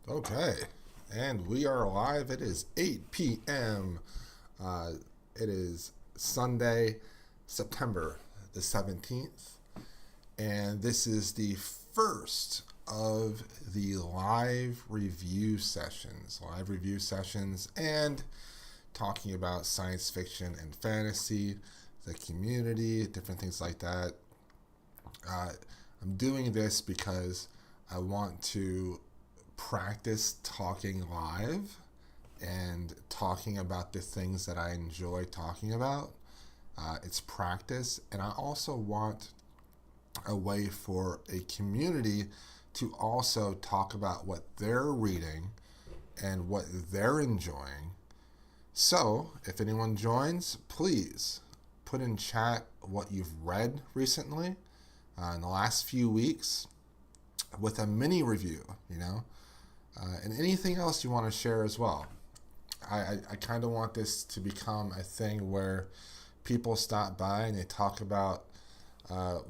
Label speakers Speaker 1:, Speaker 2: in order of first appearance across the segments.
Speaker 1: Okay, and we are live. It is 8 p.m. It is Sunday, September the 17th, and this is the first of the live review sessions, and talking about science fiction and fantasy, the community, different things like that. Uh, I'm doing this because I want to practice talking live and talking about the things that I enjoy talking about. It's practice, and I also want a way for a community to also talk about what they're reading and what they're enjoying. So, if anyone joins, please put in chat what you've read recently in the last few weeks with a mini review, and anything else you want to share as well. I kind of want this to become a thing where people stop by and they talk about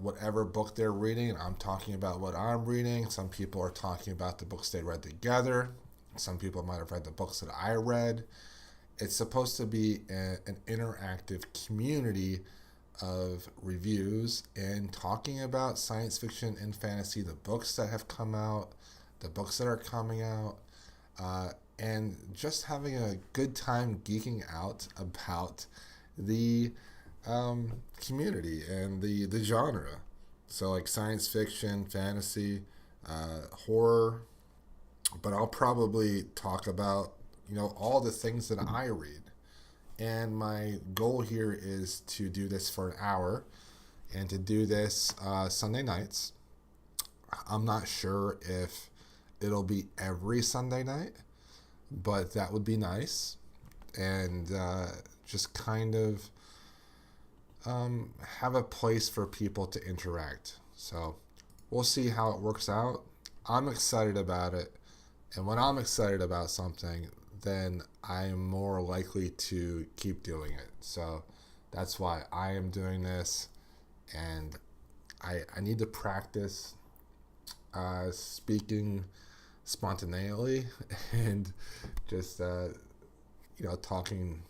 Speaker 1: whatever book they're reading, and I'm talking about what I'm reading. Some people are talking about the books they read together. Some people might have read the books that I read. It's supposed to be an interactive community of reviews and talking about science fiction and fantasy, the books that have come out, the books that are coming out, and just having a good time geeking out about the community and the genre. So, like science fiction, fantasy, horror, but I'll probably talk about all the things that I read. And my goal here is to do this for an hour and to do this Sunday nights. I'm not sure if it'll be every Sunday night, but that would be nice. And just kind of have a place for people to interact. So we'll see how it works out. I'm excited about it. And when I'm excited about something, then I am more likely to keep doing it. So that's why I am doing this. And I need to practice speaking spontaneously and just, talking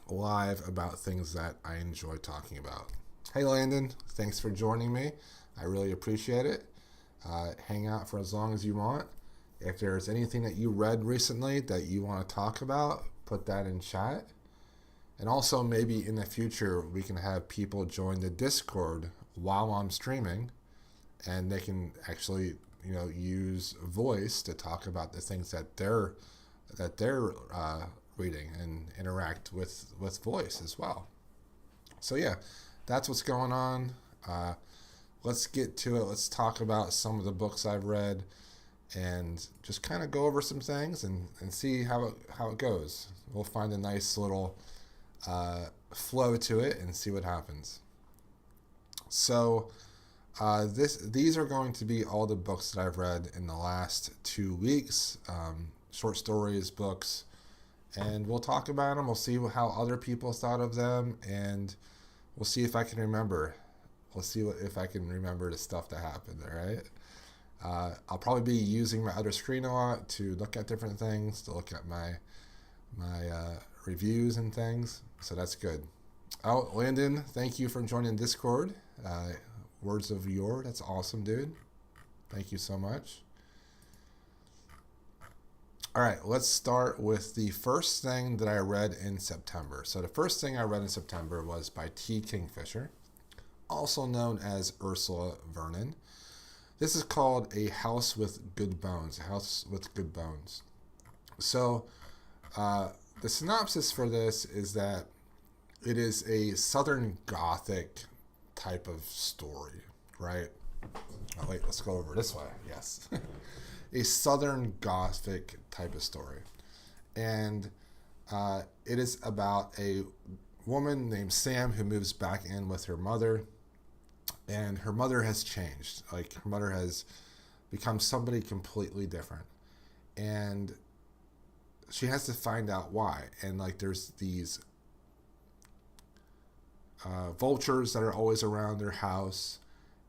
Speaker 1: live about things that I enjoy talking about. Hey, Landon, thanks for joining me. I really appreciate it. Hang out for as long as you want. If there's anything that you read recently that you want to talk about, put that in chat. And also, maybe in the future, we can have people join the Discord while I'm streaming, and they can actually, use voice to talk about the things that they're reading and interact with voice as well. So yeah, that's what's going on. Let's get to it. Let's talk about some of the books I've read and just kind of go over some things and see how it goes. We'll find a nice little flow to it and see what happens. So these are going to be all the books that I've read in the last 2 weeks, short stories, books, and we'll talk about them. We'll see how other people thought of them, and we'll see if I can remember. We'll see if I can remember the stuff that happened, all right? I'll probably be using my other screen a lot to look at different things, to look at my reviews and things. So that's good. Oh, Landon, thank you for joining Discord. Words of Yore, that's awesome, dude. Thank you so much. All right, let's start with the first thing that I read in September. So the first thing I read in September was by T. Kingfisher, also known as Ursula Vernon. This is called A House with Good Bones. A House with Good Bones. So the synopsis for this is that it is a Southern Gothic type of story, right? Oh, wait, let's go over this way. Yes. A Southern Gothic type of story. And it is about a woman named Sam who moves back in with her mother. And her mother has changed. Like, her mother has become somebody completely different. And she has to find out why. And, there's these vultures that are always around their house.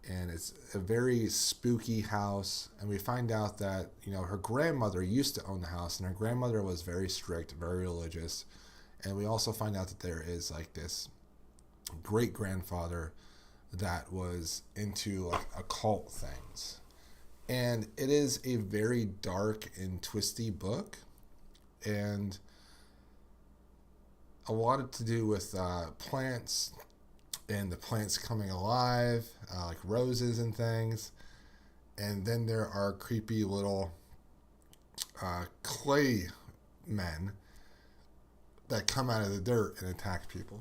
Speaker 1: and it's a very spooky house. And we find out that, you know, her grandmother used to own the house, and her grandmother was very strict, very religious. And we also find out that there is like this great grandfather that was into like occult things. And it is a very dark and twisty book, and a lot to do with plants and the plants coming alive, like roses and things. And then there are creepy little clay men that come out of the dirt and attack people.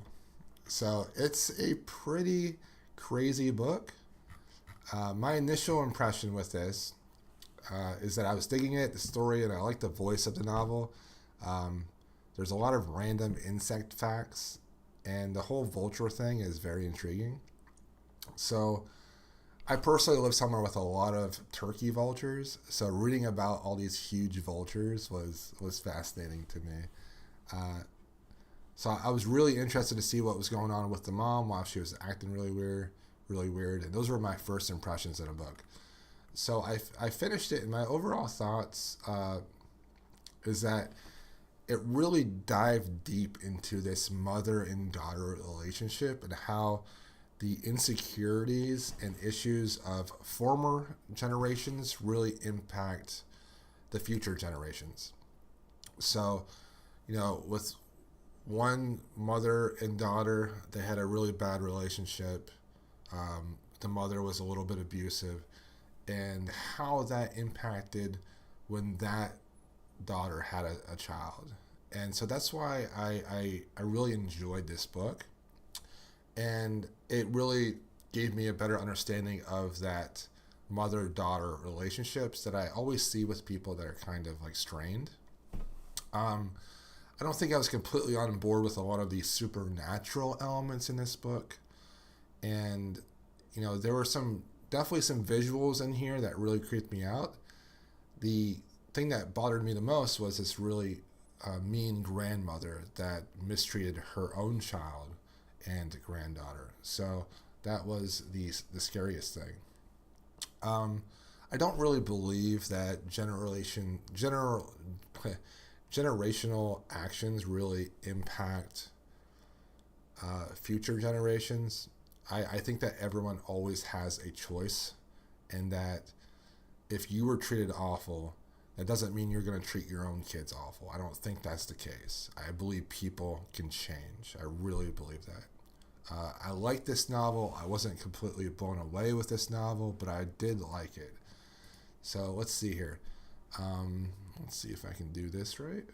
Speaker 1: So it's a pretty crazy book. My initial impression with this is that I was digging it, the story, and I like the voice of the novel. There's a lot of random insect facts, and the whole vulture thing is very intriguing. So I personally live somewhere with a lot of turkey vultures, so reading about all these huge vultures was fascinating to me. So I was really interested to see what was going on with the mom while she was acting really weird. And those were my first impressions of the book. So I finished it, and my overall thoughts is that it really dived deep into this mother and daughter relationship and how the insecurities and issues of former generations really impact the future generations. So, you know, with one mother and daughter, they had a really bad relationship. The mother was a little bit abusive, and how that impacted when that daughter had a child. And so that's why I really enjoyed this book, and it really gave me a better understanding of that mother-daughter relationships that I always see with people that are kind of like strained. I don't think I was completely on board with a lot of these supernatural elements in this book. And, you know, there were definitely some visuals in here that really creeped me out. The thing that bothered me the most was this really mean grandmother that mistreated her own child and granddaughter. So that was the scariest thing. I don't really believe that generational actions really impact future generations. I think that everyone always has a choice, and that if you were treated awful, that doesn't mean you're going to treat your own kids awful. I don't think that's the case. I believe people can change. I really believe that. I like this novel. I wasn't completely blown away with this novel, but I did like it. So let's see here. Let's see if I can do this right.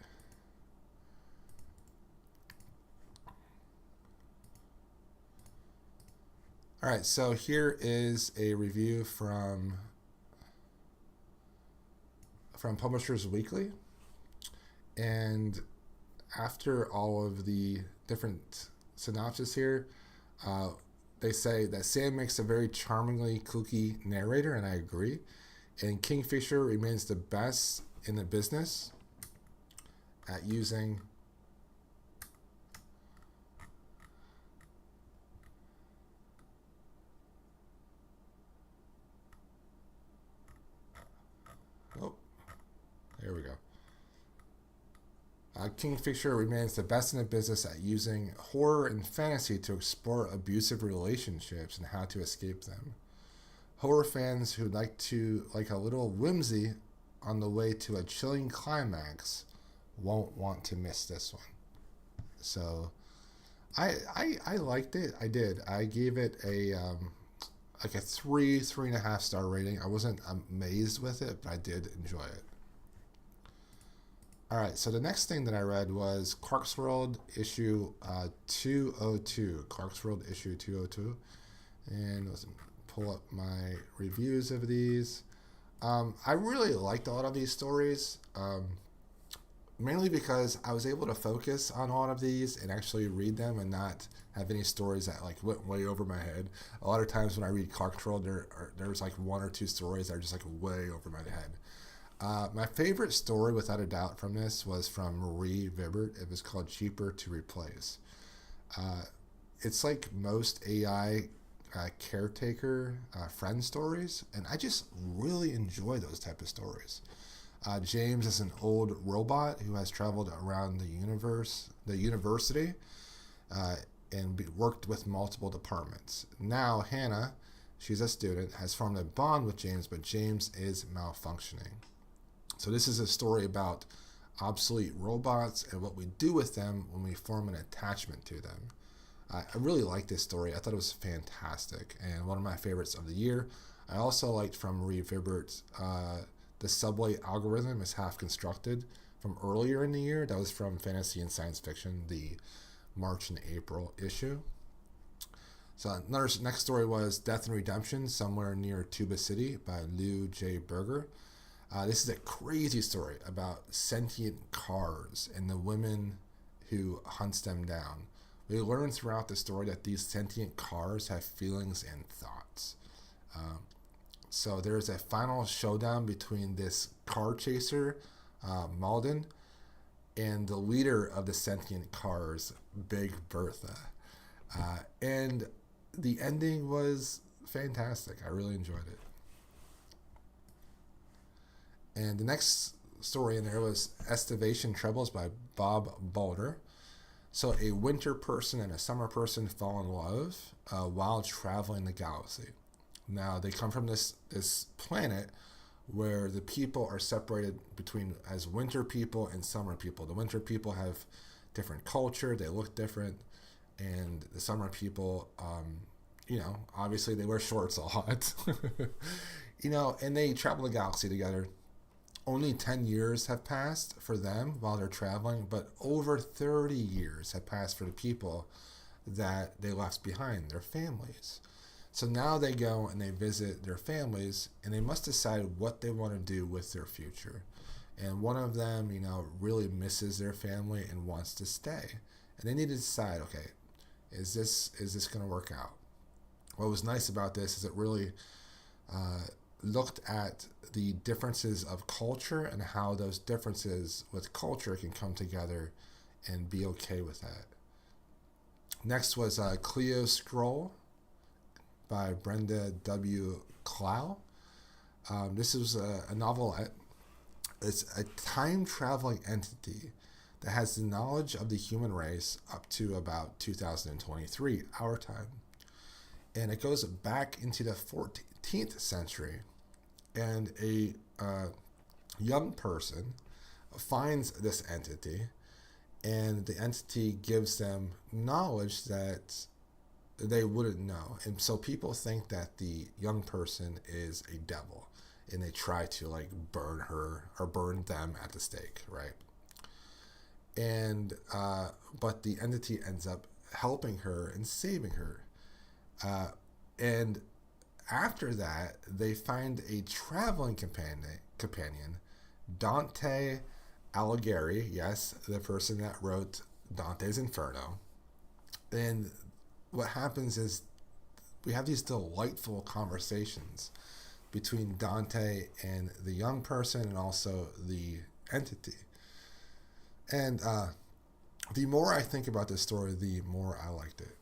Speaker 1: All right, so here is a review from Publishers Weekly. And after all of the different synopsis here, they say that Sam makes a very charmingly kooky narrator, and I agree. And Kingfisher remains the best in the business at using there we go. Kingfisher remains the best in the business at using horror and fantasy to explore abusive relationships and how to escape them. Horror fans who like a little whimsy on the way to a chilling climax won't want to miss this one. So I liked it. I did. I gave it a like a 3.5 star rating. I wasn't amazed with it, but I did enjoy it. All right, so the next thing that I read was Clarkesworld issue 202. Clarkesworld issue 202. And let's pull up my reviews of these. I really liked a lot of these stories, mainly because I was able to focus on a lot of these and actually read them and not have any stories that like went way over my head. A lot of times when I read Clarkesworld, there's like one or two stories that are just like way over my head. My favorite story, without a doubt, from this was from Marie Vibert. It was called Cheaper to Replace. It's like most AI caretaker friend stories, and I just really enjoy those type of stories. James is an old robot who has traveled around the university, and worked with multiple departments. Now Hannah, she's a student, has formed a bond with James, but James is malfunctioning. So this is a story about obsolete robots and what we do with them when we form an attachment to them. I really like this story. I thought it was fantastic and one of my favorites of the year. I also liked from Marie Vibert's The Subway Algorithm is Half Constructed from earlier in the year. That was from Fantasy and Science Fiction, the March and April issue. So next story was Death and Redemption, Somewhere Near Tuba City by Lou J. Berger. This is a crazy story about sentient cars and the women who hunts them down. We learn throughout the story that these sentient cars have feelings and thoughts. So there's a final showdown between this car chaser, Malden, and the leader of the sentient cars, Big Bertha. And the ending was fantastic. I really enjoyed it. And the next story in there was Estivation Troubles by Bob Balder. So a winter person and a summer person fall in love while traveling the galaxy. Now they come from this planet where the people are separated between as winter people and summer people. The winter people have different culture, they look different, and the summer people, obviously they wear shorts a lot, and they travel the galaxy together. Only 10 years have passed for them while they're traveling, but over 30 years have passed for the people that they left behind, their families. So now they go and they visit their families, and they must decide what they want to do with their future. And one of them, really misses their family and wants to stay. And they need to decide, okay, is this going to work out? What was nice about this is it really looked at the differences of culture and how those differences with culture can come together and be okay with that. Next was Cleo Scroll by Brenda W. Clow. This is a novelette. It's a time-traveling entity that has the knowledge of the human race up to about 2023, our time. And it goes back into the 14th century. And a young person finds this entity, and the entity gives them knowledge that they wouldn't know. And so people think that the young person is a devil, and they try to burn her or burn them at the stake, right? And but the entity ends up helping her and saving her. And after that, they find a traveling companion, Dante Alighieri, yes, the person that wrote Dante's Inferno. And what happens is we have these delightful conversations between Dante and the young person and also the entity. And the more I think about this story, the more I liked it.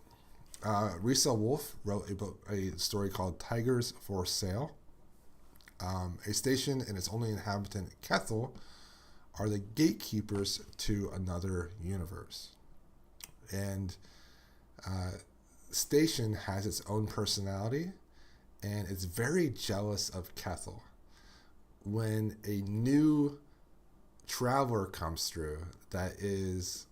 Speaker 1: Risa Wolf wrote a story called Tigers for Sale. A station and its only inhabitant, Kethel, are the gatekeepers to another universe. And Station has its own personality, and it's very jealous of Kethel. When a new traveler comes through that is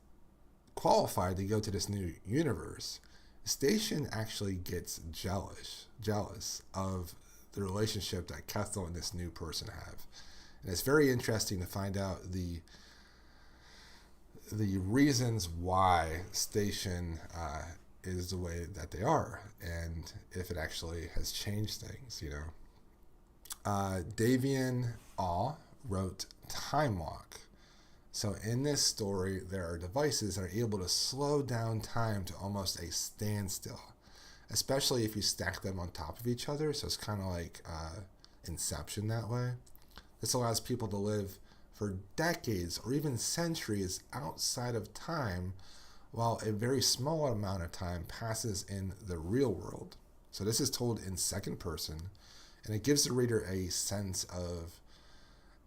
Speaker 1: qualified to go to this new universe, Station actually gets jealous of the relationship that Kethel and this new person have. And it's very interesting to find out the reasons why Station is the way that they are, and if it actually has changed things, Davian Awe wrote Time Walk. So in this story, there are devices that are able to slow down time to almost a standstill, especially if you stack them on top of each other. So it's kind of like Inception that way. This allows people to live for decades or even centuries outside of time, while a very small amount of time passes in the real world. So this is told in second person, and it gives the reader a sense of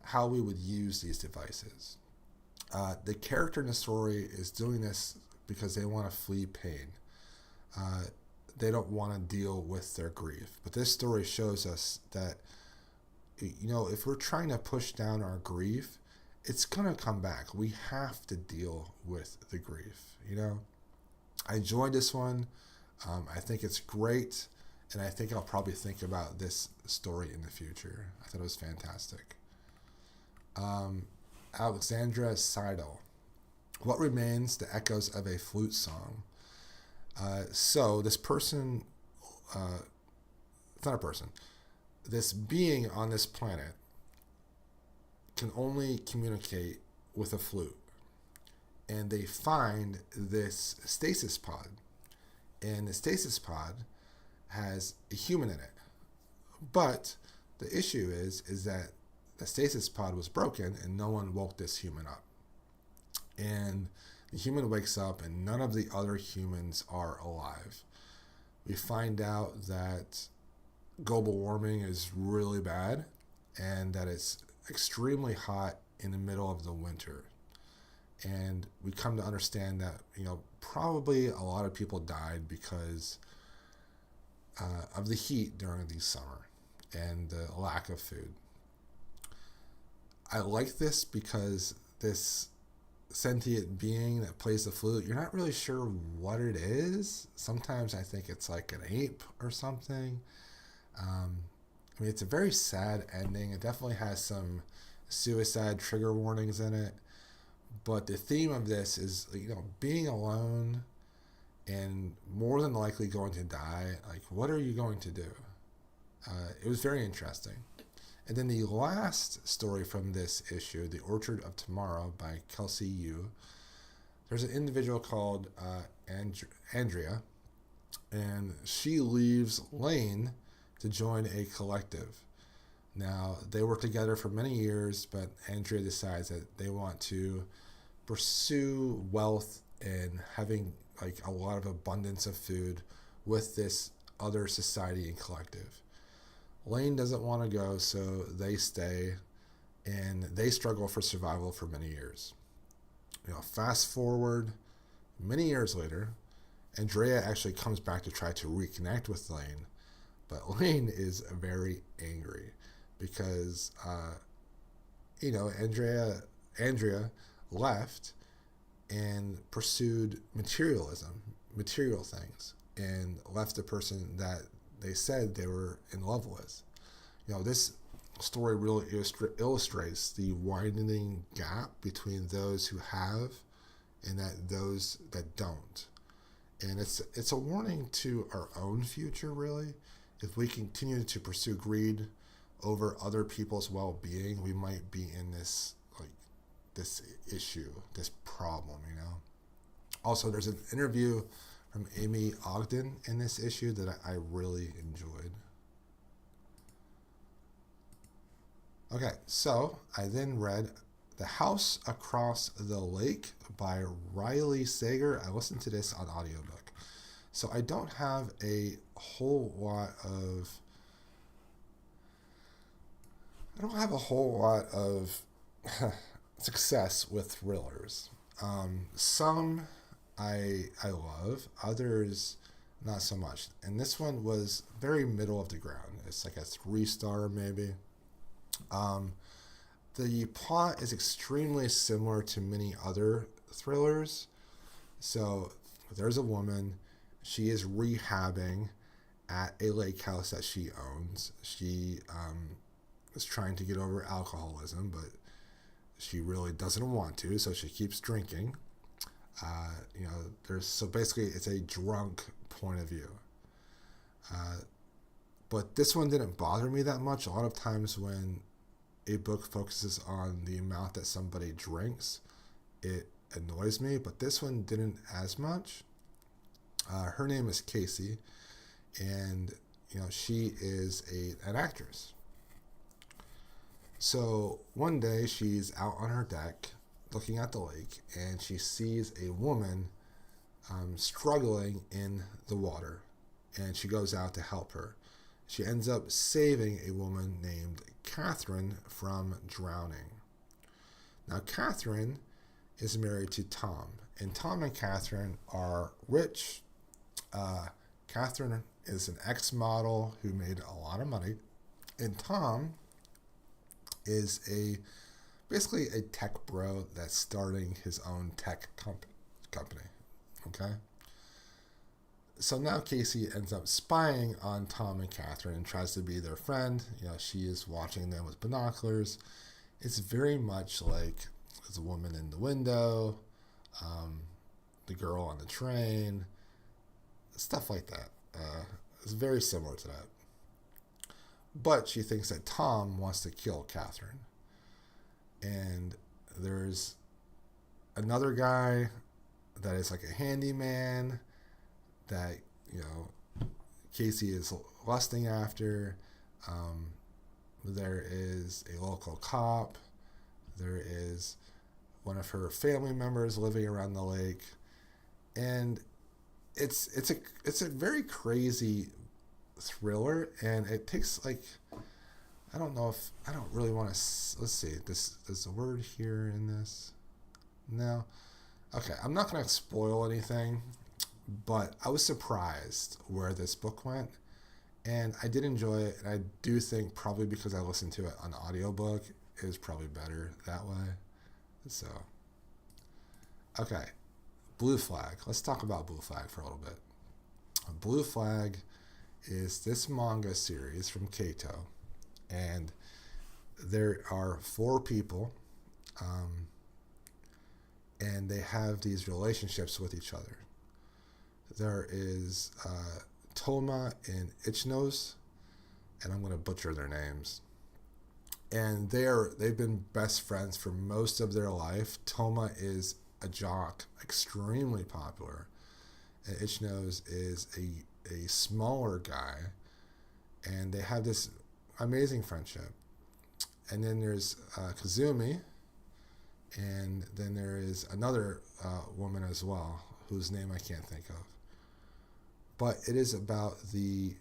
Speaker 1: how we would use these devices. The character in the story is doing this because they want to flee pain. They don't want to deal with their grief. But this story shows us that, if we're trying to push down our grief, it's going to come back. We have to deal with the grief, I enjoyed this one. I think it's great, and I think I'll probably think about this story in the future. I thought it was fantastic. Alexandra Seidel. What remains? The echoes of a flute song. So this person, it's not a person, this being on this planet can only communicate with a flute. And they find this stasis pod. And the stasis pod has a human in it. But the issue is that the stasis pod was broken and no one woke this human up. And the human wakes up and none of the other humans are alive. We find out that global warming is really bad and that it's extremely hot in the middle of the winter. And we come to understand that, probably a lot of people died because of the heat during the summer and the lack of food. I like this because this sentient being that plays the flute, you're not really sure what it is. Sometimes I think it's like an ape or something. It's a very sad ending. It definitely has some suicide trigger warnings in it. But the theme of this is, being alone and more than likely going to die. Like, what are you going to do? It was very interesting. And then the last story from this issue, The Orchard of Tomorrow by Kelsey Yu. There's an individual called Andrea, and she leaves Lane to join a collective. Now, they work together for many years, but Andrea decides that they want to pursue wealth and having a lot of abundance of food with this other society and collective. Lane doesn't want to go, so they stay, and they struggle for survival for many years. Fast forward many years later, Andrea actually comes back to try to reconnect with Lane, but Lane is very angry because, Andrea left and pursued material things, and left the person that they said they were in love with. This story really illustrates the widening gap between those who have and those that don't. And it's a warning to our own future, really. If we continue to pursue greed over other people's well-being, we might be in this issue, this problem, Also, there's an interview from Amy Ogden in this issue that I really enjoyed. Okay, so I then read The House Across the Lake by Riley Sager. I listened to this on audiobook. So I don't have a whole lot of success with thrillers. Some I love, others not so much. And this one was very middle of the ground. It's like a 3-star maybe. The plot is extremely similar to many other thrillers. So there's a woman, she is rehabbing at a lake house that she owns. She is trying to get over alcoholism, but she really doesn't want to, so she keeps drinking. So basically it's a drunk point of view. But this one didn't bother me that much. A lot of times when a book focuses on the amount that somebody drinks, it annoys me, but this one didn't as much. Her name is Casey, and she is an actress. So one day she's out on her deck looking at the lake, and she sees a woman struggling in the water. and she goes out to help her. She ends up saving a woman named Catherine from drowning. Now, Catherine is married to Tom, and Tom and Catherine are rich. Catherine is an ex-model who made a lot of money, and Tom is basically a tech bro that's starting his own tech company. Okay? So now Casey ends up spying on Tom and Catherine and tries to be their friend. She is watching them with binoculars. It's very much like there's a woman in the window, the girl on the train, stuff like that. It's very similar to that. But she thinks that Tom wants to kill Catherine. And there's another guy that is like a handyman that, Casey is lusting after. There is a local cop. There is one of her family members living around the lake. And it's a very crazy thriller, and it takes I don't really want to, let's see, there's a word here in this. No. Okay, I'm not going to spoil anything, but I was surprised where this book went, and I did enjoy it, and I do think probably because I listened to it on audiobook, it was probably better that way. So, okay, Blue Flag. Let's talk about Blue Flag for a little bit. Blue Flag is this manga series from Kato, and there are 4 people, and they have these relationships with each other. There is Toma and Ichnos, and I'm going to butcher their names. And they've been best friends for most of their life. Toma is a jock, extremely popular, and Ichnos is a smaller guy, and they have this amazing friendship. And then there's Kazumi, and then there is another woman as well, whose name I can't think of. But it is about the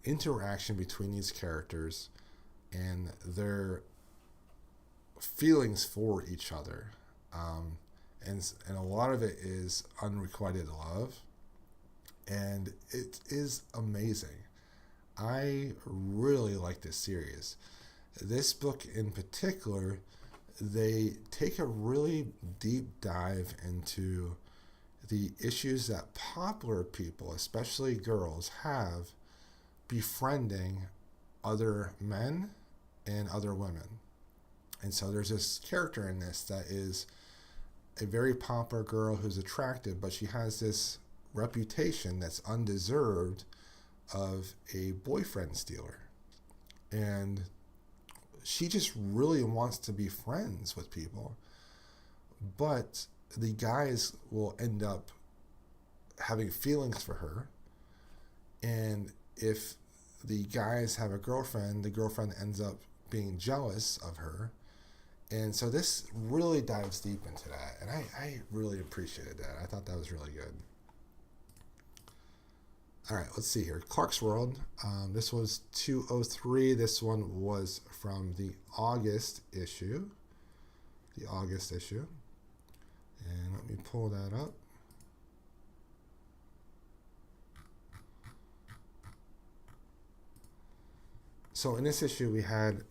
Speaker 1: interaction between these characters and their feelings for each other. And a lot of it is unrequited love. And it is amazing. I really like this series. This book in particular, they take a really deep dive into the issues that popular people, especially girls, have befriending other men and other women. And so there's this character in this that is a very popular girl who's attractive, but she has this reputation that's undeserved of a boyfriend stealer. And she just really wants to be friends with people. But the guys will end up having feelings for her. And if the guys have a girlfriend, the girlfriend ends up being jealous of her. And so this really dives deep into that. And I really appreciated that. I thought that was really good. All right, let's see here. Clark's World. This was 203. This one was from the August issue. And let me pull that up. So in this issue, we had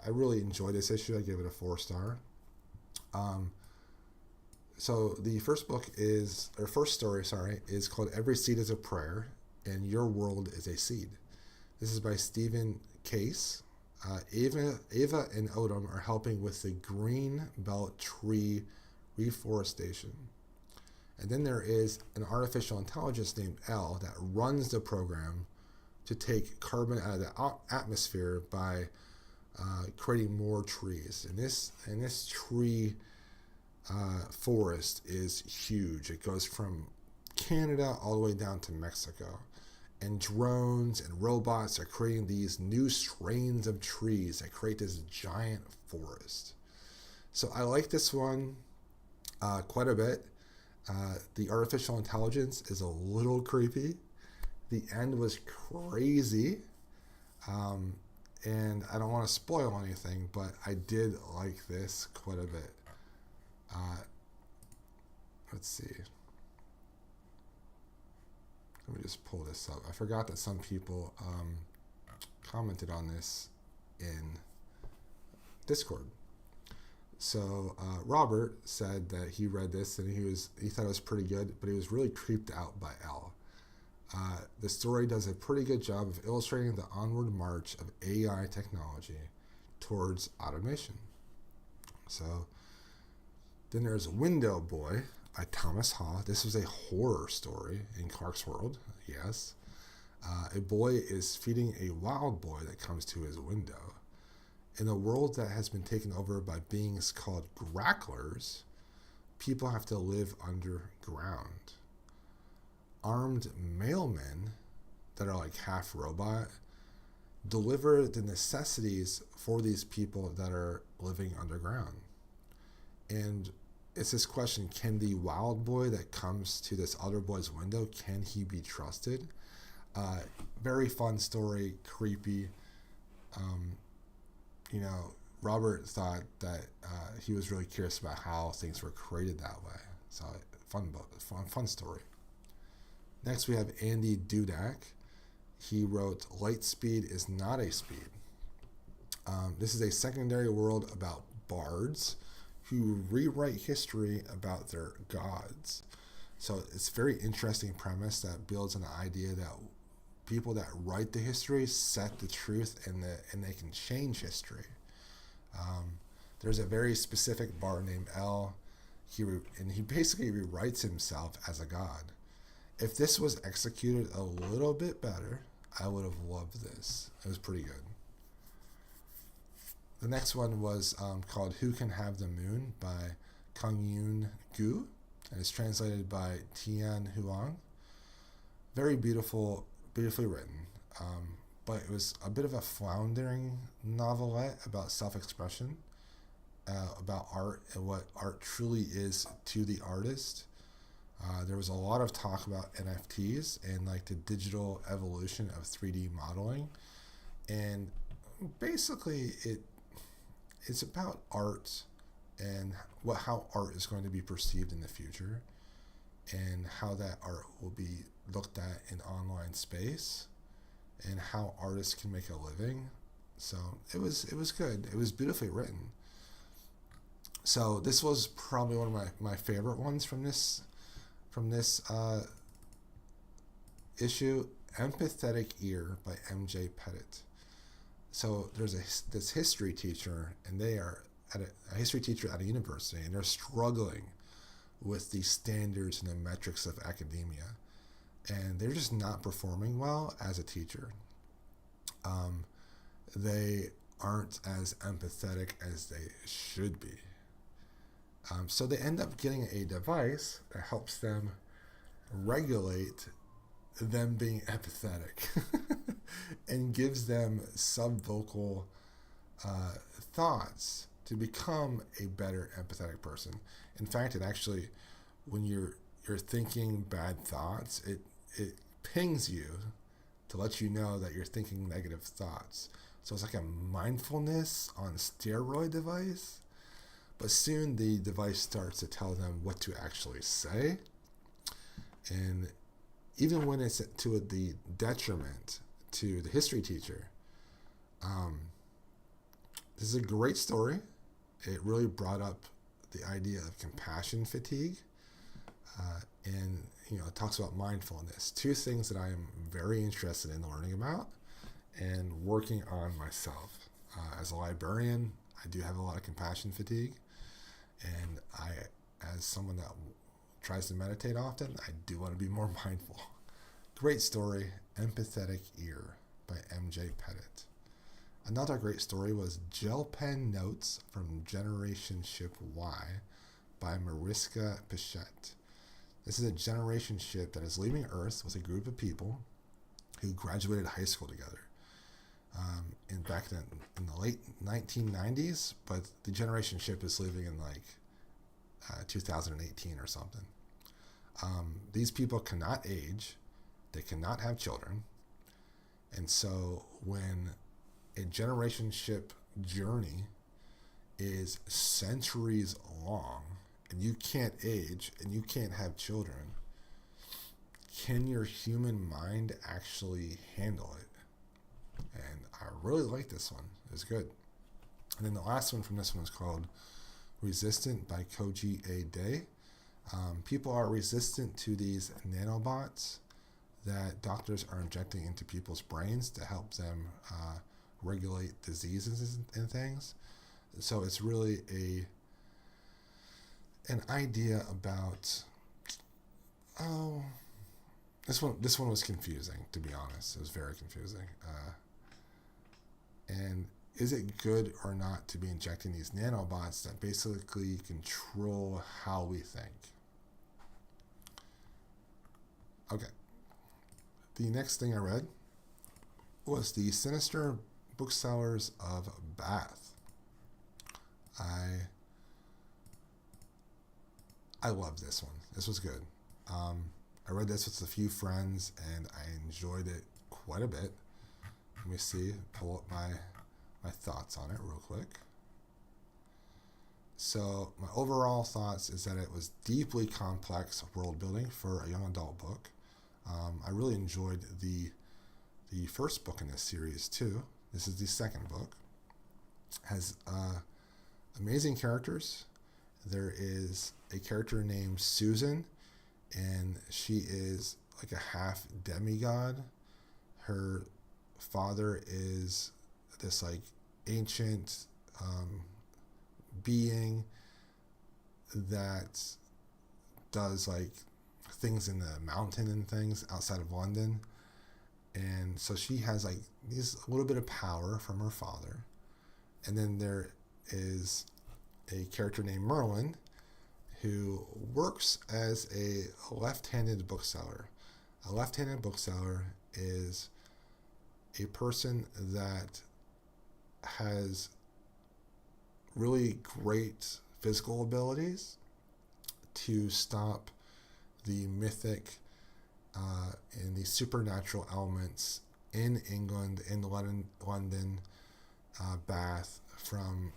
Speaker 1: I really enjoyed this issue. I gave it a 4-star. So the first story is called Every Seed is a Prayer, and Your World is a Seed. This is by Stephen Case. Ava and Odom are helping with the Green Belt Tree Reforestation. And then there is an artificial intelligence named Elle that runs the program to take carbon out of the atmosphere by creating more trees. And this tree forest is huge. It goes from Canada all the way down to Mexico. And drones and robots are creating these new strains of trees that create this giant forest. So I like this one quite a bit. The artificial intelligence is a little creepy. The end was crazy. And I don't want to spoil anything, but I did like this quite a bit. Let's see. Let me just pull this up. I forgot that some people commented on this in Discord. So Robert said that he read this and he thought it was pretty good, but he was really creeped out by Elle. The story does a pretty good job of illustrating the onward march of AI technology towards automation. So then there's Window Boy by Thomas Haw. This was a horror story in Clark's World, yes. A boy is feeding a wild boy that comes to his window. In a world that has been taken over by beings called gracklers, people have to live underground. Armed mailmen that are like half robot deliver the necessities for these people that are living underground. And it's this question, can the wild boy that comes to this other boy's window, can he be trusted? Very fun story, creepy. Robert thought that he was really curious about how things were created that way. So fun story. Next, we have Andy Dudak. He wrote Light Speed is Not a Speed. This is a secondary world about bards who rewrite history about their gods. So it's a very interesting premise that builds on the idea that people that write the history set the truth and they can change history. There's a very specific bard named Elle. He basically rewrites himself as a god. If this was executed a little bit better, I would have loved this. It was pretty good. The next one was called Who Can Have the Moon by Kang-yoon Gu, and it's translated by Tian Huang. Very beautifully written, but it was a bit of a floundering novelette about self-expression, about art and what art truly is to the artist. There was a lot of talk about NFTs and like the digital evolution of 3D modeling, and basically it's about art and how art is going to be perceived in the future, and how that art will be looked at in online space, and how artists can make a living. So it was good. It was beautifully written. So this was probably one of my favorite ones from this issue, Empathetic Ear by MJ Pettit. So there's this history teacher, and they are a history teacher at a university, and they're struggling with the standards and the metrics of academia, and they're just not performing well as a teacher. They aren't as empathetic as they should be. So they end up getting a device that helps them regulate them being empathetic and gives them subvocal thoughts to become a better empathetic person. In fact, it actually, when you're thinking bad thoughts, it pings you to let you know that you're thinking negative thoughts. So it's like a mindfulness on steroid device. But soon the device starts to tell them what to actually say. And even when it's to the detriment to the history teacher, this is a great story. It really brought up the idea of compassion fatigue. And it talks about mindfulness. Two things that I am very interested in learning about and working on myself. As a librarian, I do have a lot of compassion fatigue. And as someone that tries to meditate often, I do want to be more mindful. Great story, Empathetic Ear by MJ Pettit. Another great story was Gel Pen Notes from Generation Ship Y by Mariska Pichette. This is a generation ship that is leaving Earth with a group of people who graduated high school together. Back then in the late 1990s, but the generation ship is leaving in 2018 or something. These people cannot age, they cannot have children, and so when a generationship journey is centuries long, and you can't age and you can't have children, can your human mind actually handle it? And I really like this one. It's good. And then the last one from this one is called Resistant by Koji A. Day. People are resistant to these nanobots that doctors are injecting into people's brains to help them regulate diseases and things. So it's really an idea about this one was confusing, to be honest. It was very confusing. And is it good or not to be injecting these nanobots that basically control how we think? Okay. The next thing I read was The Sinister Booksellers of Bath. I love this one. This was good. I read this with a few friends and I enjoyed it quite a bit. Let me see, pull up my thoughts on it real quick. So my overall thoughts is that it was deeply complex world building for a young adult book. I really enjoyed the first book in this series too. This is the second book. Has amazing characters. There is a character named Susan, and she is like a half demigod. Her father is this like ancient being that does like things in the mountain and things outside of London. And so she has like a little bit of power from her father. And then there is a character named Merlin who works as a left-handed bookseller. A left-handed bookseller is a person that has really great physical abilities to stop the mythic and the supernatural elements in England, in London, Bath, from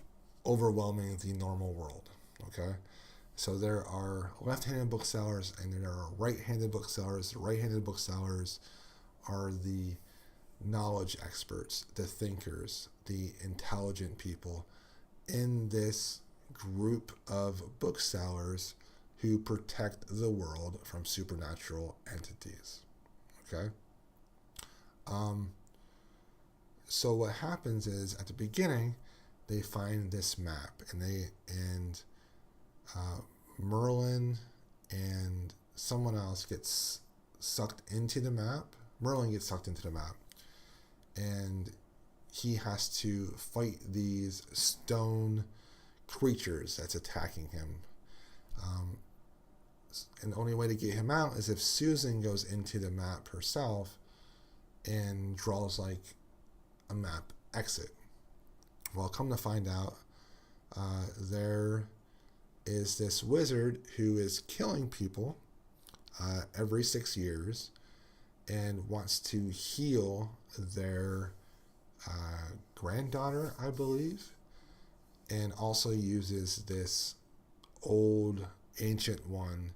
Speaker 1: overwhelming the normal world. Okay, so there are left-handed booksellers and there are right-handed booksellers. The right-handed booksellers are the knowledge experts, the thinkers, the intelligent people in this group of booksellers who protect the world from supernatural entities. Okay? So what happens is at the beginning they find this map, and Merlin and someone else gets sucked into the map. Merlin gets sucked into the map, and he has to fight these stone creatures that's attacking him. And the only way to get him out is if Susan goes into the map herself and draws like a map exit. Well, come to find out, there is this wizard who is killing people every 6 years and wants to heal their granddaughter, I believe, and also uses this old ancient one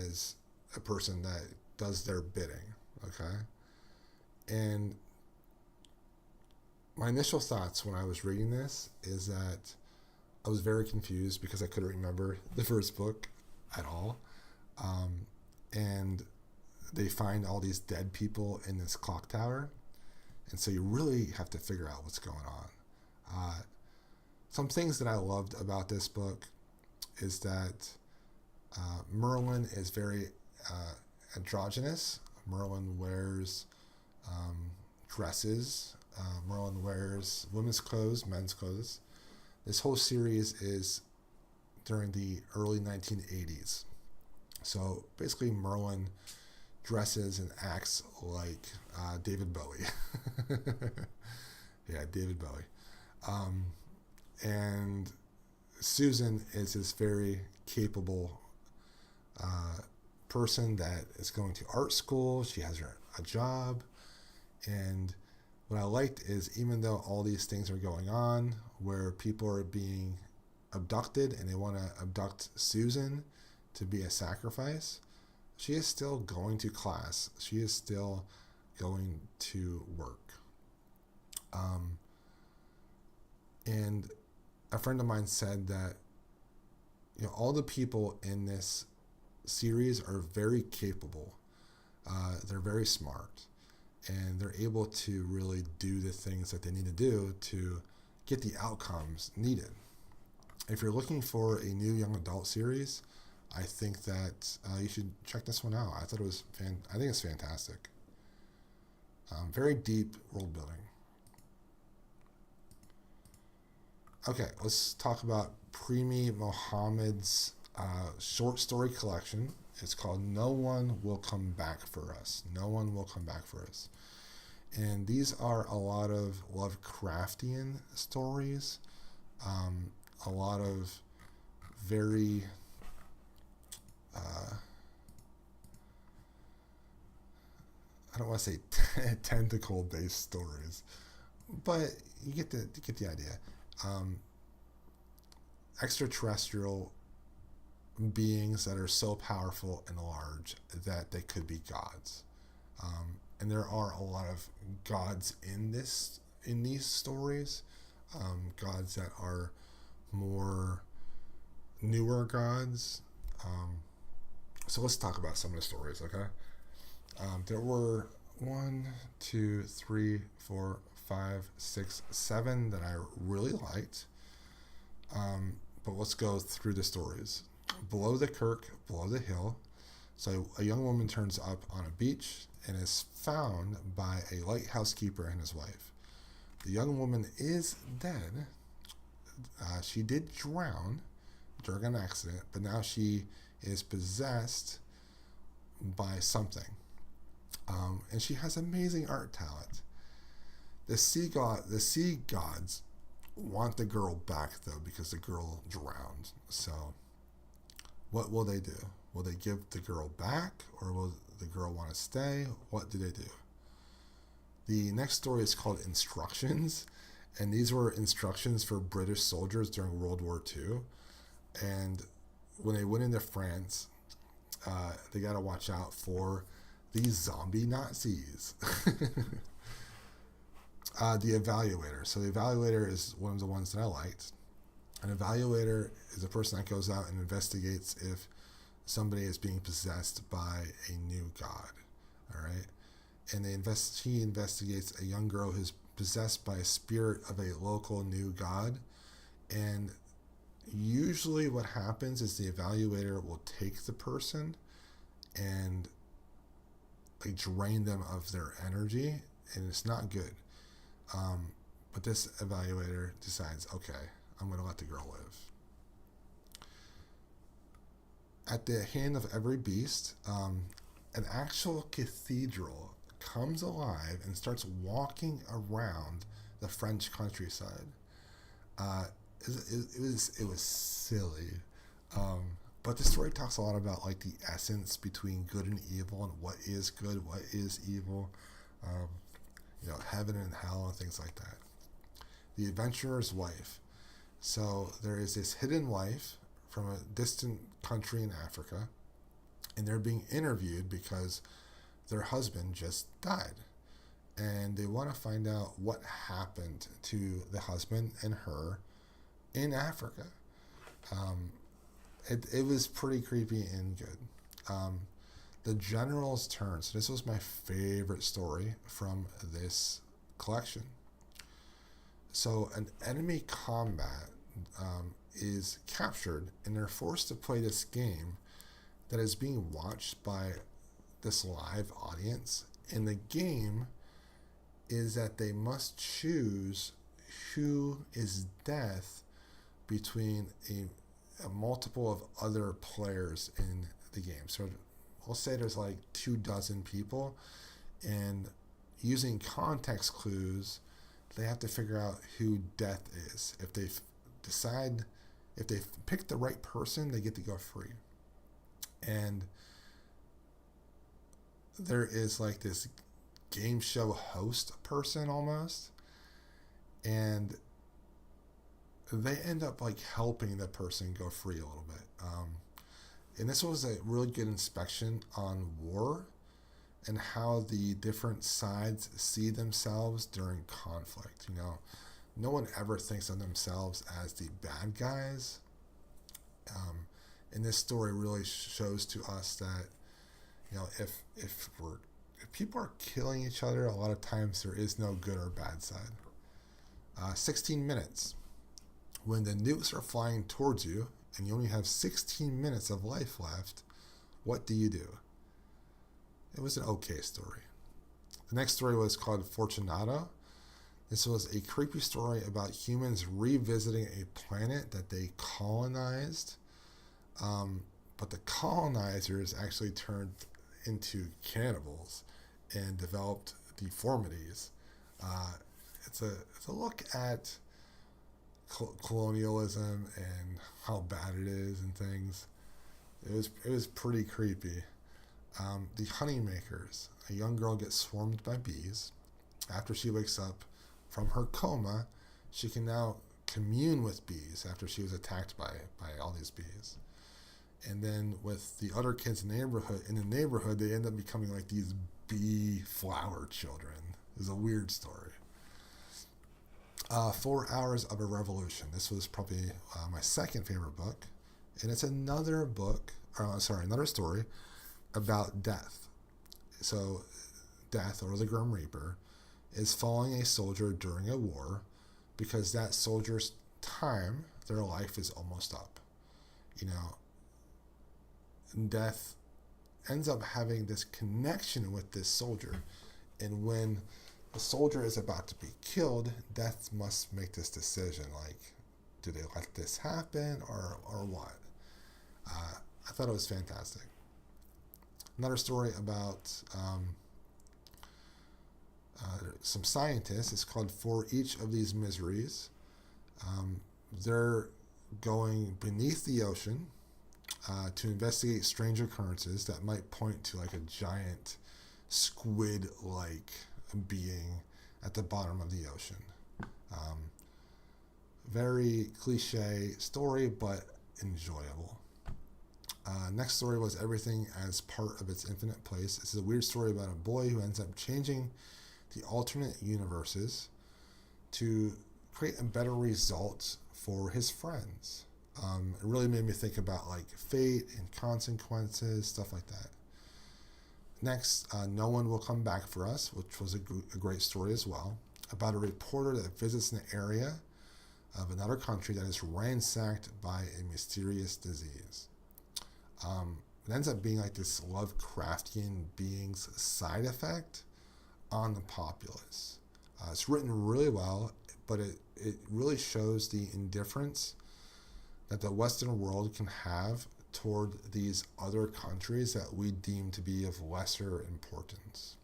Speaker 1: as a person that does their bidding. Okay? And my initial thoughts when I was reading this is that I was very confused because I couldn't remember the first book at all. And they find all these dead people in this clock tower. And so you really have to figure out what's going on. Some things that I loved about this book is that Merlin is very androgynous. Merlin wears dresses. Merlin wears women's clothes, men's clothes. This whole series is during the early 1980s. So basically Merlin dresses and acts like David Bowie. Yeah, David Bowie. And Susan is this very capable person that is going to art school. She has a job. And what I liked is, even though all these things are going on where people are being abducted and they want to abduct Susan to be a sacrifice, she is still going to class. She is still going to work. And a friend of mine said that, all the people in this series are very capable. They're very smart, and they're able to really do the things that they need to do to get the outcomes needed. If you're looking for a new young adult series, I think that you should check this one out. I thought it was I think it's fantastic. Very deep world building. Okay, let's talk about Premi Mohammed's short story collection. It's called No One Will Come Back for Us. No One Will Come Back for Us. And these are a lot of Lovecraftian stories. A lot of very I don't want to say tentacle based stories, but you get the idea. Extraterrestrial beings that are so powerful and large that they could be gods, and there are a lot of gods in these stories, gods that are more newer gods. So let's talk about some of the stories, okay? There were 1, 2, 3, 4, 5, 6, 7 that I really liked. But let's go through the stories. Below the Kirk, Below the Hill. So a young woman turns up on a beach and is found by a lighthouse keeper and his wife. The young woman is dead. She did drown during an accident, but now she is possessed by something. And she has amazing art talent. The sea gods want the girl back, though, because the girl drowned. So what will they do? Will they give the girl back, or will the girl want to stay? What do they do? The next story is called Instructions, and these were instructions for British soldiers during World War II. And when they went into France, they got to watch out for these zombie Nazis. The evaluator. So the evaluator is one of the ones that I liked. An evaluator is a person that goes out and investigates if somebody is being possessed by a new god. All right, and he investigates a young girl who's possessed by a spirit of a local new god. And usually, what happens is the evaluator will take the person and drain them of their energy, and it's not good. But this evaluator decides, okay, I'm going to let the girl live. At the hand of every beast, an actual cathedral comes alive and starts walking around the French countryside. It was silly. But the story talks a lot about the essence between good and evil, and what is good, what is evil, heaven and hell, and things like that. The adventurer's wife. So there is this hidden wife from a distant country in Africa, and they're being interviewed because their husband just died. And they want to find out what happened to the husband and her in Africa. It was pretty creepy and good. The General's Turn. So this was my favorite story from this collection. So an enemy combat is captured, and they're forced to play this game that is being watched by this live audience. And the game is that they must choose who is death between a multiple of other players in the game. So I'll say there's 24 people, and using context clues, they have to figure out who death is. If they pick the right person, they get to go free. And there is like this game show host person almost, and they end up like helping the person go free a little bit. And this was a really good inspection on war and how the different sides see themselves during conflict. No one ever thinks of themselves as the bad guys. And this story really shows to us that, if people are killing each other, a lot of times there is no good or bad side. 16 minutes. When the nukes are flying towards you and you only have 16 minutes of life left, what do you do? It was an okay story. The next story was called Fortunato. This was a creepy story about humans revisiting a planet that they colonized, but the colonizers actually turned into cannibals and developed deformities. It's a look at colonialism and how bad it is and things. It was pretty creepy. The honeymakers. A young girl gets swarmed by bees. After she wakes up from her coma, she can now commune with bees after she was attacked by all these bees. And then with the other kids in the neighborhood, they end up becoming like these bee flower children. It was a weird story. 4 Hours of a Revolution. This was probably my second favorite book. And it's another story about death. So death, or the Grim Reaper, is following a soldier during a war because that soldier's time, their life is almost up. Death ends up having this connection with this soldier. And when the soldier is about to be killed, Death must make this decision, like, do they let this happen or what? I thought it was fantastic. Another story about some scientists. It's called For Each of These Miseries. They're going beneath the ocean to investigate strange occurrences that might point to like a giant squid-like being at the bottom of the ocean. Very cliche story, but enjoyable. Next story was Everything as Part of Its Infinite Place. This is a weird story about a boy who ends up changing the alternate universes to create a better result for his friends. It really made me think about like fate and consequences, stuff like that. Next, No One Will Come Back for Us, which was a great story as well, about a reporter that visits an area of another country that is ransacked by a mysterious disease. It ends up being like this Lovecraftian being's side effect on the populace. It's written really well, but it really shows the indifference that the Western world can have toward these other countries that we deem to be of lesser importance.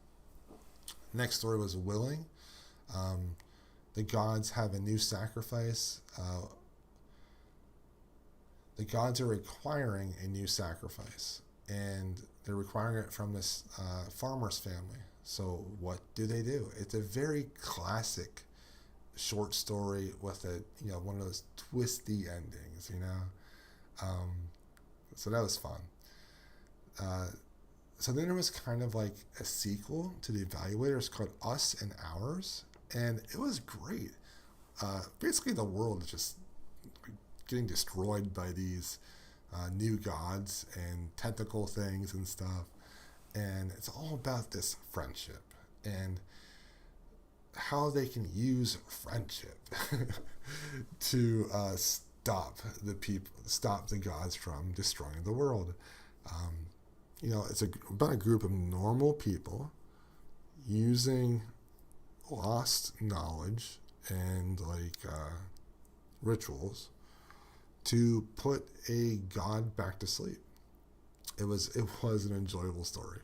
Speaker 1: Next story was Willing. The gods have a new sacrifice. The gods are requiring a new sacrifice, and they're requiring it from this farmer's family. So what do? It's a very classic short story with one of those twisty endings, So that was fun. So then there was kind of like a sequel to the Evaluator. It's called Us and Ours, and it was great. Basically, the world is just getting destroyed by these new gods and tentacle things and stuff. And it's all about this friendship and how they can use friendship to stop the gods from destroying the world. It's about a group of normal people using lost knowledge and rituals to put a god back to sleep. It was an enjoyable story.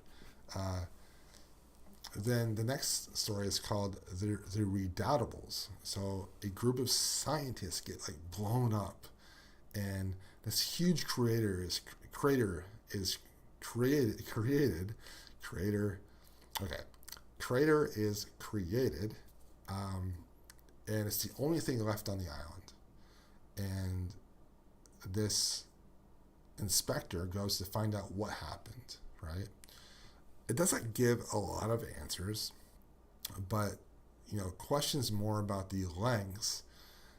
Speaker 1: Then the next story is called The Redoubtables. So a group of scientists get blown up, and this huge crater is created Creator. Okay. Crater is created, and it's the only thing left on the island. And this inspector goes to find out what happened, right? It doesn't give a lot of answers, but questions more about the lengths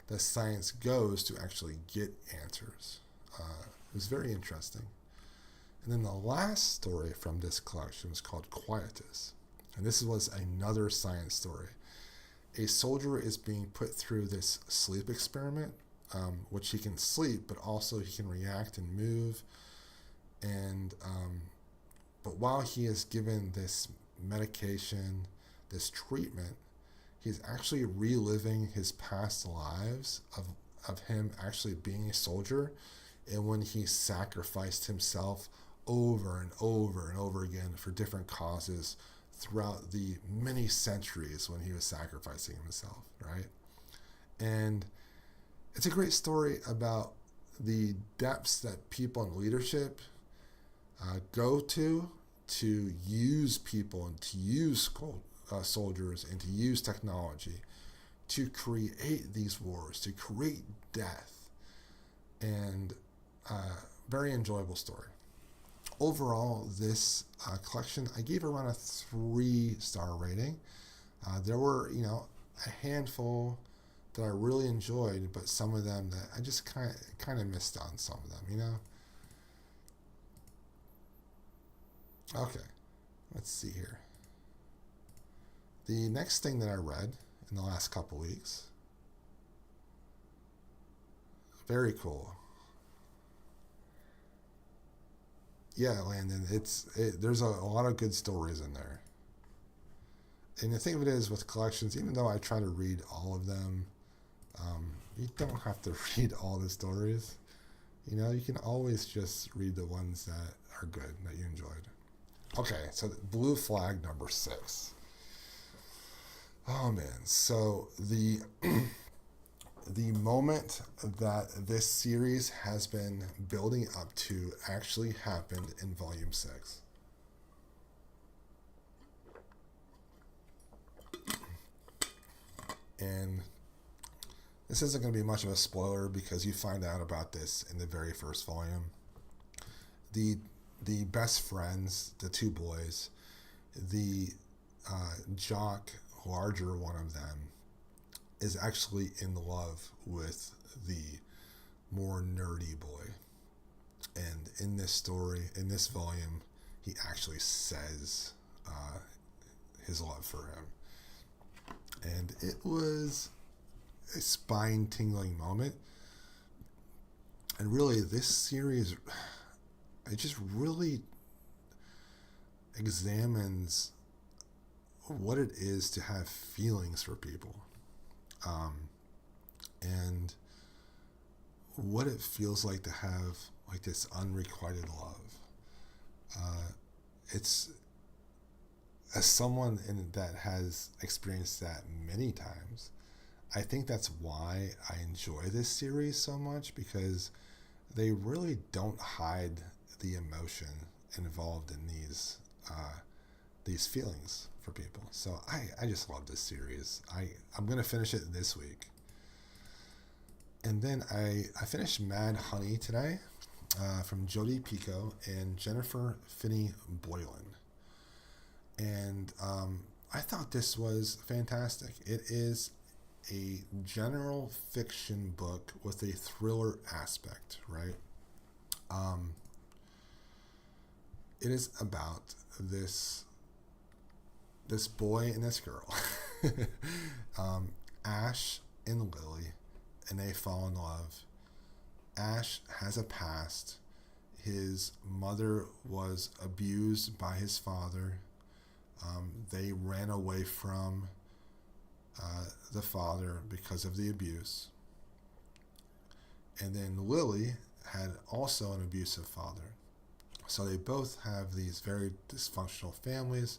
Speaker 1: that science goes to actually get answers. It was very interesting. And then the last story from this collection was called Quietus. And this was another science story. A soldier is being put through this sleep experiment, which he can sleep, but also he can react and move. And but while he is given this medication, this treatment, he's actually reliving his past lives of him actually being a soldier, and when he sacrificed himself over and over and over again for different causes throughout the many centuries when he was sacrificing himself, right? And it's a great story about the depths that people in leadership go to use people and to use soldiers and to use technology to create these wars, to create death. And very enjoyable story. Overall, this collection, I gave around a 3-star rating. There were, a handful that I really enjoyed, but some of them that I just kind of missed on some of them, Okay, let's see here. The next thing that I read in the last couple weeks, very cool. Yeah, Landon, there's a lot of good stories in there. And the thing of it is with collections, even though I try to read all of them, you don't have to read all the stories. You can always just read the ones that are good, that you enjoyed. Okay, so Blue Flag number 6. Oh man, so the moment that this series has been building up to actually happened in volume 6. And this isn't going to be much of a spoiler because you find out about this in the very first volume. The best friends, the 2 boys, the jock, larger one of them, is actually in love with the more nerdy boy. And in this story, in this volume, he actually says his love for him. And it was a spine-tingling moment. And really, this series, it just really examines what it is to have feelings for people. And what it feels like to have like this unrequited love. It's as someone that has experienced that many times, I think that's why I enjoy this series so much, because they really don't hide the emotion involved in these feelings for people. So I just love this series. I'm going to finish it this week. And then I finished Mad Honey today from Jodi Picoult and Jennifer Finney Boylan. And I thought this was fantastic. It is a general fiction book with a thriller aspect, right? It is about this boy and this girl, Ash and Lily, and they fall in love. Ash has a past. His mother was abused by his father. They ran away from the father because of the abuse. And then Lily had also an abusive father. So they both have these very dysfunctional families,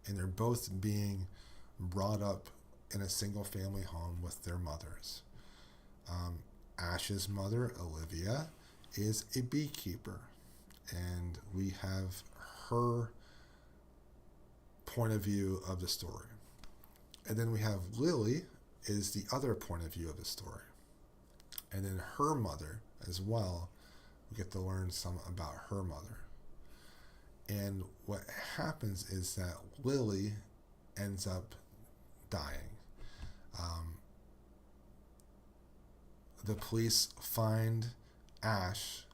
Speaker 1: and they're both being brought up in a single family home with their mothers. Ash's mother, Olivia, is a beekeeper, and we have her point of view of the story. And then we have Lily is the other point of view of the story. And then her mother as well, we get to learn some about her mother. And what happens is that Lily ends up dying. The police find Ash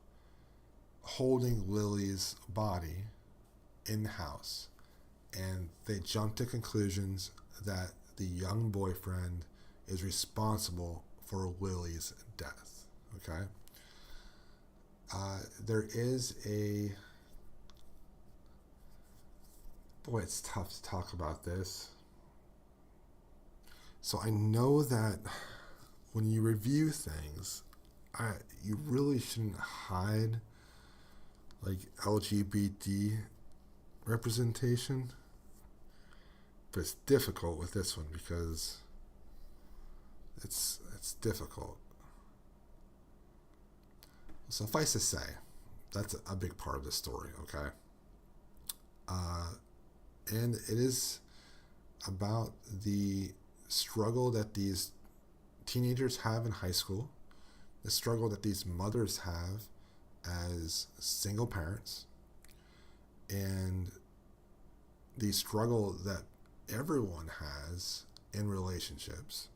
Speaker 1: holding Lily's body in the house, and they jump to conclusions that the young boyfriend is responsible for Lily's death. Okay? There is a... Boy, it's tough to talk about this. So I know that when you review things, you really shouldn't hide like LGBT representation. But it's difficult with this one because it's difficult. Suffice to say, that's a big part of the story, okay? And it is about the struggle that these teenagers have in high school, the struggle that these mothers have as single parents, and the struggle that everyone has in relationships.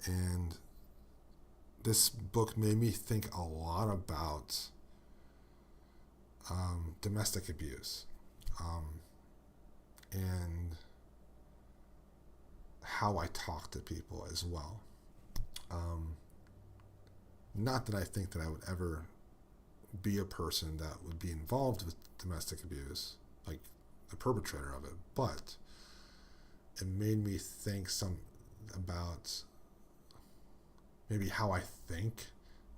Speaker 1: And this book made me think a lot about domestic abuse and how I talk to people as well. Not that I think that I would ever be a person that would be involved with domestic abuse, like the perpetrator of it, but it made me think about maybe how I think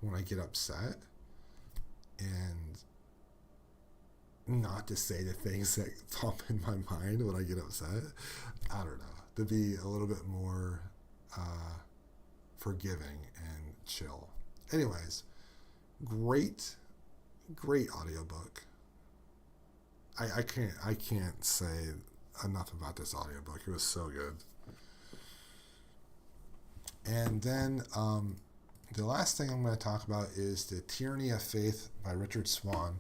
Speaker 1: when I get upset, and not to say the things that pop in my mind when I get upset. I don't know, to be a little bit more forgiving and chill. Anyways, great audiobook. I can't say enough about this audiobook. It was so good. And then the last thing I'm going to talk about is The Tyranny of Faith by Richard Swan.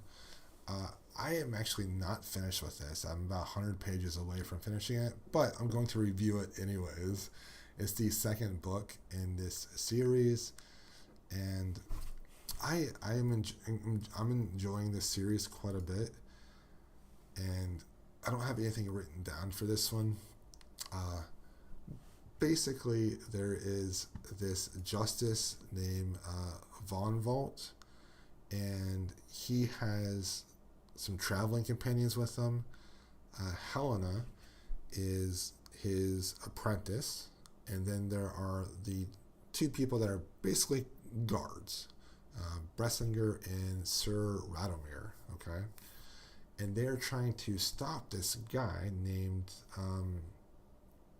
Speaker 1: I am actually not finished with this. I'm about 100 pages away from finishing it, but I'm going to review it anyways. It's the second book in this series, and I'm enjoying this series quite a bit, and I don't have anything written down for this one. Basically, there is this justice named Von Volt, and he has some traveling companions with him. Helena is his apprentice, and then there are the two people that are basically guards, Bressinger and Sir Radomir, okay? And they're trying to stop this guy named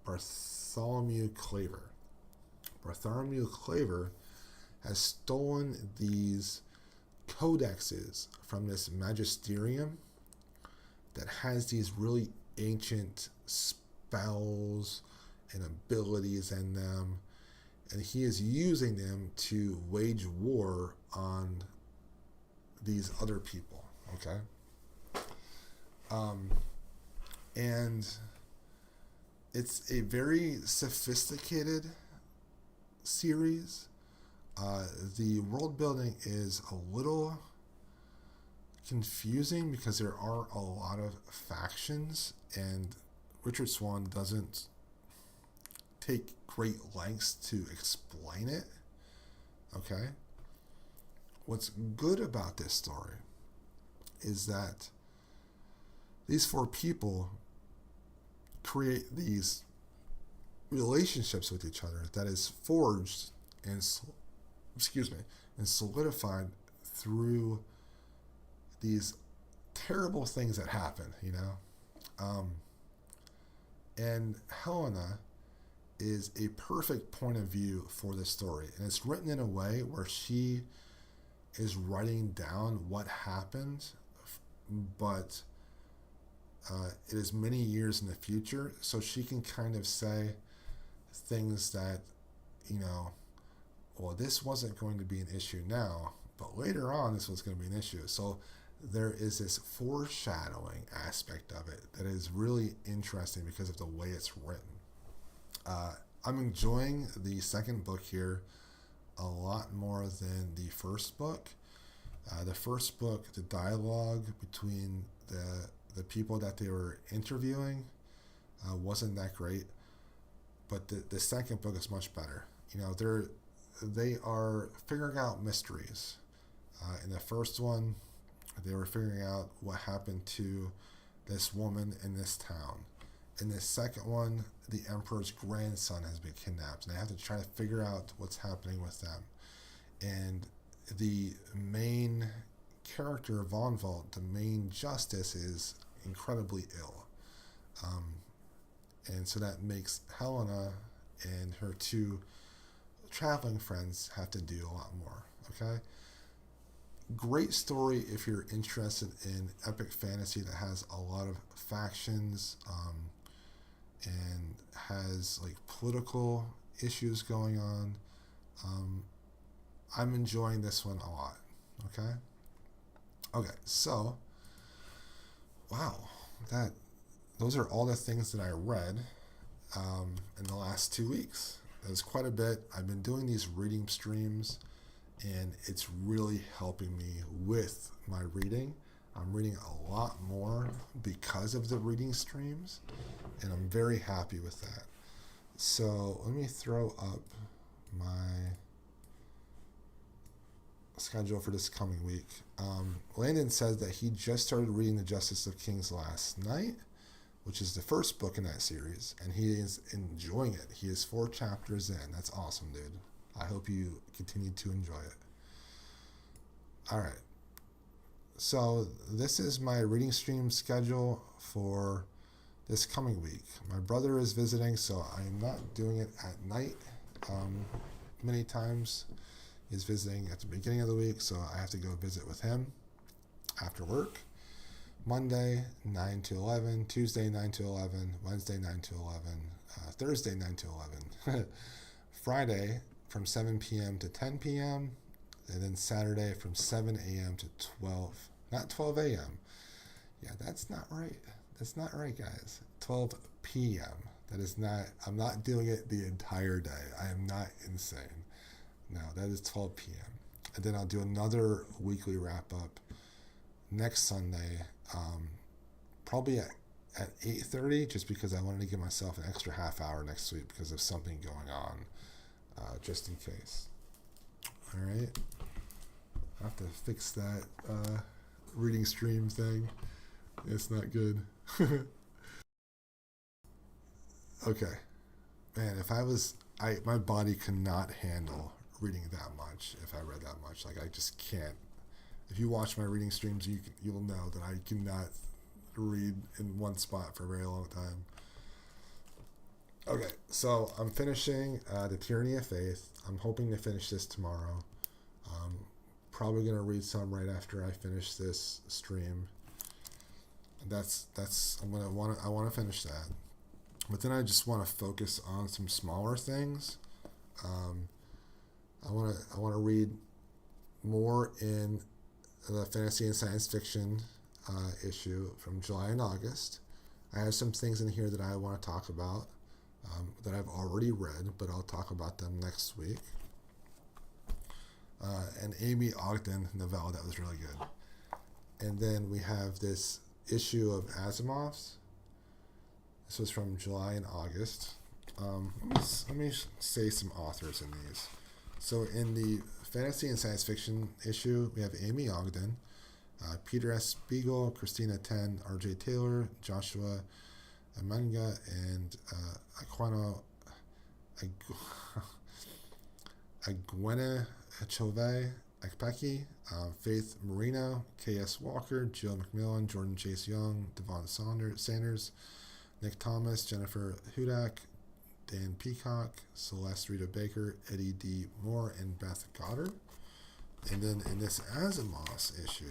Speaker 1: Bartholomew Claver. Bartholomew Claver has stolen these codexes from this magisterium that has these really ancient spells and abilities in them, and he is using them to wage war on these other people, okay? And it's a very sophisticated series. The world building is a little confusing because there are a lot of factions, and Richard Swan doesn't take great lengths to explain it. Okay? What's good about this story is that these four people create these relationships with each other that is forged and solidified through these terrible things that happen, you know. And Helena is a perfect point of view for this story, and it's written in a way where she is writing down what happened, but it is many years in the future, so she can kind of say things that, well, this wasn't going to be an issue now, but later on this was going to be an issue. So there is this foreshadowing aspect of it that is really interesting because of the way it's written. I'm enjoying the second book here a lot more than the first book. The first book, the dialogue between the people that they were interviewing wasn't that great, but the second book is much better. They are figuring out mysteries. In the first one, they were figuring out what happened to this woman in this town. In the second one, the emperor's grandson has been kidnapped, and they have to try to figure out what's happening with them. And the main character of Von Volt, the main justice, is incredibly ill. And so that makes Helena and her two traveling friends have to do a lot more. Okay? Great story if you're interested in epic fantasy that has a lot of factions and has like political issues going on. I'm enjoying this one a lot. Okay, so wow, those are all the things that I read in the last 2 weeks. There's quite a bit. I've been doing these reading streams, and it's really helping me with my reading. I'm reading a lot more because of the reading streams, and I'm very happy with that. So let me throw up my schedule for this coming week. Landon says that he just started reading The Justice of Kings last night, which is the first book in that series, and he is enjoying it. He is 4 chapters in. That's awesome, dude. I hope you continue to enjoy it. All right. So this is my reading stream schedule for this coming week. My brother is visiting, so I'm not doing it at night. Many times he's visiting at the beginning of the week, so I have to go visit with him after work. Monday, 9 to 11, Tuesday, 9 to 11, Wednesday, 9 to 11, Thursday, 9 to 11, Friday from 7 p.m. to 10 p.m., and then Saturday from 7 a.m. to 12 a.m. Yeah, that's not right. That's not right, guys. 12 p.m. That is not, I'm not doing it the entire day. I am not insane. No, that is 12 p.m. And then I'll do another weekly wrap-up next Sunday, probably at 8:30, just because I wanted to give myself an extra half hour next week because of something going on, just in case. All right. I have to fix that reading stream thing. It's not good. Okay. Man, my body could not handle reading that much if I read that much. Like, I just can't. If you watch my reading streams, you'll know that I cannot read in one spot for a very long time. Okay, so I'm finishing the Tyranny of Faith. I'm hoping to finish this tomorrow. Probably gonna read some right after I finish this stream. I want to finish that, but then I just want to focus on some smaller things. I want to read more in the fantasy and science fiction issue from July and August. I have some things in here that I want to talk about that I've already read, but I'll talk about them next week. An Amy Ogden novella that was really good. And then we have this issue of Asimov's. This was from July and August. Let me say some authors in these. So in the fantasy and science fiction issue, we have Amy Ogden, Peter S. Spiegel, Christina Ten, R.J. Taylor, Joshua Amanga, and Agwena Chove Akpeki, Faith Marino, K.S. Walker, Jill McMillan, Jordan Chase Young, Devon Sanders, Nick Thomas, Jennifer Hudak, Dan Peacock, Celeste Rita Baker, Eddie D. Moore, and Beth Goddard. And then in this Asimov issue,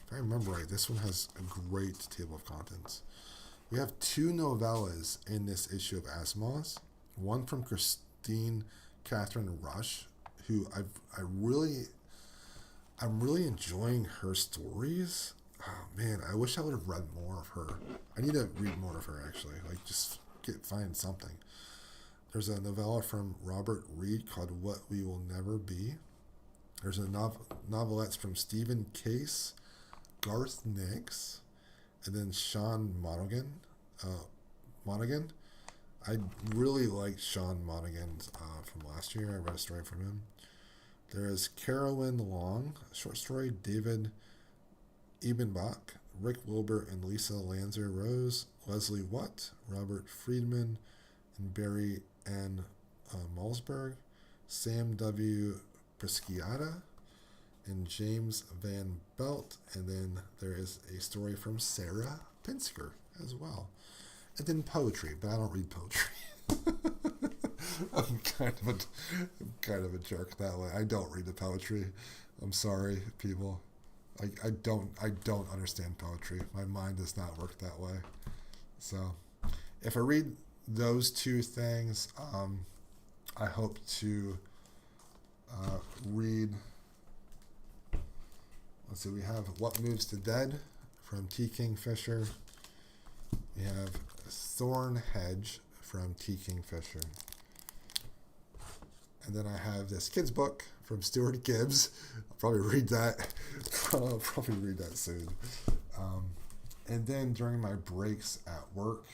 Speaker 1: if I remember right, this one has a great table of contents. We have 2 novellas in this issue of Asimov's. One from Christine Catherine Rush, who I'm really enjoying her stories. Oh man, I wish I would have read more of her. I need to read more of her actually. Like just find something. There's a novella from Robert Reed called What We Will Never Be. There's a novelettes from Stephen Case, Garth Nix, and then Sean Monaghan. I really liked Sean Monaghan from last year. I read a story from him. There is Carolyn Long, a short story, David Ebenbach, Rick Wilbur and Lisa Lanzer Rose, Leslie Watt, Robert Friedman, and Barry N. Malsberg, Sam W. Presciata, and James Van Belt. And then there is a story from Sarah Pinsker as well. And then poetry, but I don't read poetry. I'm kind of a jerk that way. I don't read the poetry. I'm sorry, people. I don't understand poetry. My mind does not work that way. So, if I read those 2 things, I hope to read. Let's see. We have What Moves the Dead from T. Kingfisher. We have Thorn Hedge from T. Kingfisher. And then I have this kid's book from Stuart Gibbs. I'll probably read that. I'll probably read that soon. And then during my breaks at work,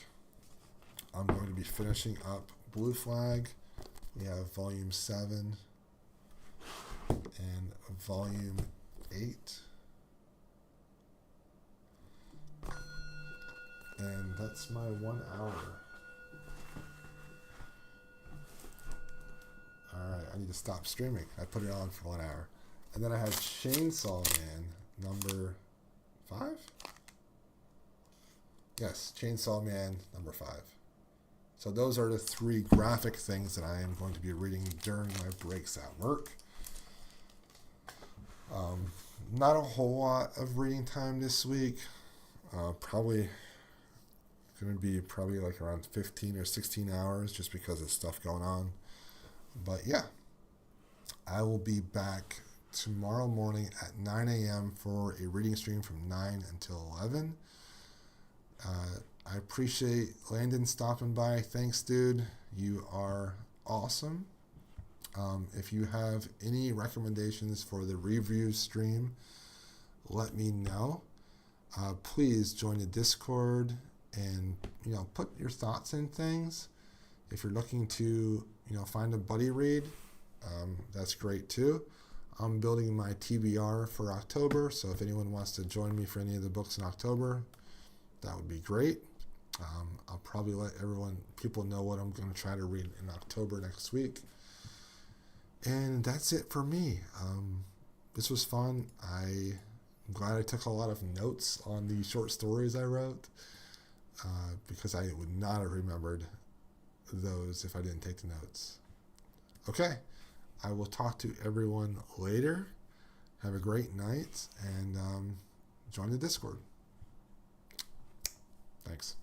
Speaker 1: I'm going to be finishing up Blue Flag. We have Volume 7 and Volume 8. And that's my 1 hour. Alright, I need to stop streaming. I put it on for 1 hour. And then I have Chainsaw Man number 5? Yes, Chainsaw Man number 5. So those are the 3 graphic things that I am going to be reading during my breaks at work. Not a whole lot of reading time this week. Probably going to be like around 15 or 16 hours just because of stuff going on. But yeah, I will be back tomorrow morning at 9 a.m. for a reading stream from 9 until 11. I appreciate Landon stopping by. Thanks, dude. You are awesome. If you have any recommendations for the review stream, let me know. Please join the Discord and put your thoughts in things. If you're looking to find a buddy read, that's great too. I'm building my TBR for October, so if anyone wants to join me for any of the books in October, that would be great. I'll probably let people know what I'm going to try to read in October next week. And that's it for me. This was fun. I'm glad I took a lot of notes on the short stories I wrote, because I would not have remembered those if I didn't take the notes. Okay, I will talk to everyone later. Have a great night, and join the Discord. Thanks.